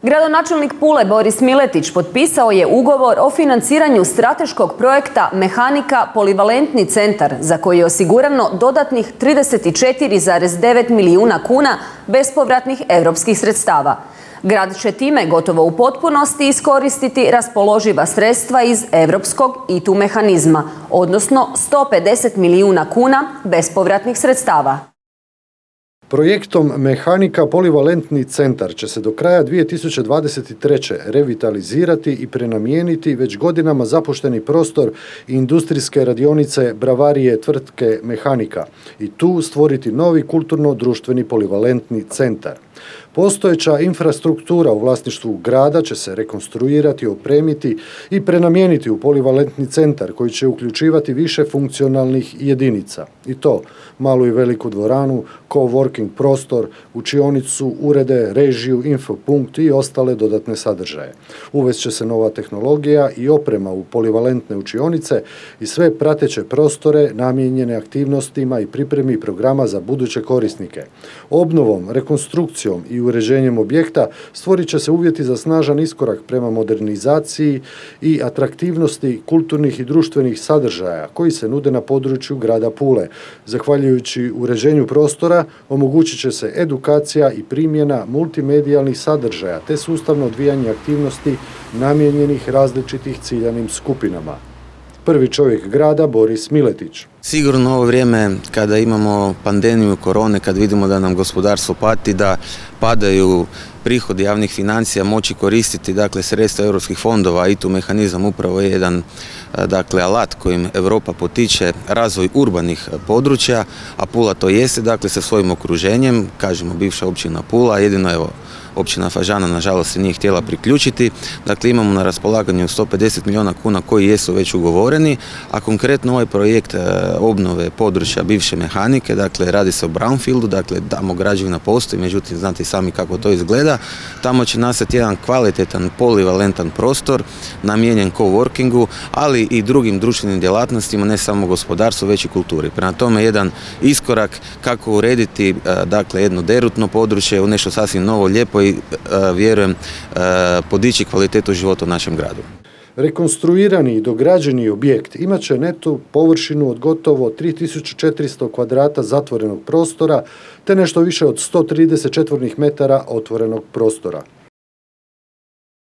Gradonačelnik Pule Boris Miletić potpisao je ugovor o financiranju strateškog projekta Mehanika polivalentni centar za koji je osigurano dodatnih 34,9 milijuna kuna bespovratnih europskih sredstava. Grad će time gotovo u potpunosti iskoristiti raspoloživa sredstva iz europskog ITU mehanizma, odnosno 150 milijuna kuna bespovratnih sredstava. Projektom Mehanika polivalentni centar će se do kraja 2023. revitalizirati i prenamijeniti već godinama zapušteni prostor industrijske radionice bravarije tvrtke Mehanika i tu stvoriti novi kulturno-društveni polivalentni centar. Postojeća infrastruktura u vlasništvu grada će se rekonstruirati, opremiti i prenamijeniti u polivalentni centar koji će uključivati više funkcionalnih jedinica. I to malu i veliku dvoranu, coworking prostor, učionicu, urede, režiju, infopunkt i ostale dodatne sadržaje. Uvest će se nova tehnologija i oprema u polivalentne učionice i sve prateće prostore namijenjene aktivnostima i pripremi programa za buduće korisnike. Obnovom, rekonstrukcijom i uređenjem objekta stvorit će se uvjeti za snažan iskorak prema modernizaciji i atraktivnosti kulturnih i društvenih sadržaja koji se nude na području grada Pule. Zahvaljujući uređenju prostora omogućit će se edukacija i primjena multimedijalnih sadržaja te sustavno odvijanje aktivnosti namijenjenih različitih ciljanim skupinama. Prvi čovjek grada Boris Miletić. Sigurno ovo vrijeme kada imamo pandemiju korone, kad vidimo da nam gospodarstvo pati, da padaju prihodi javnih financija, moći koristiti sredstva europskih fondova, ITU mehanizam upravo je jedan alat kojim Europa potiče razvoj urbanih područja, a Pula to jeste sa svojim okruženjem, kažemo bivša općina Pula, jedino općina Fažana nažalost se nije htjela priključiti. Imamo na raspolaganju 150 milijuna kuna koji jesu već ugovoreni, a konkretno ovaj projekt obnove područja bivše Mehanike, radi se o brownfieldu, tamo građevina postoji, međutim znate sami kako to izgleda. Tamo će nastati jedan kvalitetan polivalentan prostor namijenjen coworkingu, ali i drugim društvenim djelatnostima, ne samo gospodarstvu, već i kulturi. Prema tome jedan iskorak kako urediti jedno derutno područje u nešto sasvim novo, lijepo i vjerujem podići kvalitetu života u našem gradu. Rekonstruirani i dograđeni objekt imat će neto površinu od gotovo 3400 kvadrata zatvorenog prostora te nešto više od 130 četvornih metara otvorenog prostora.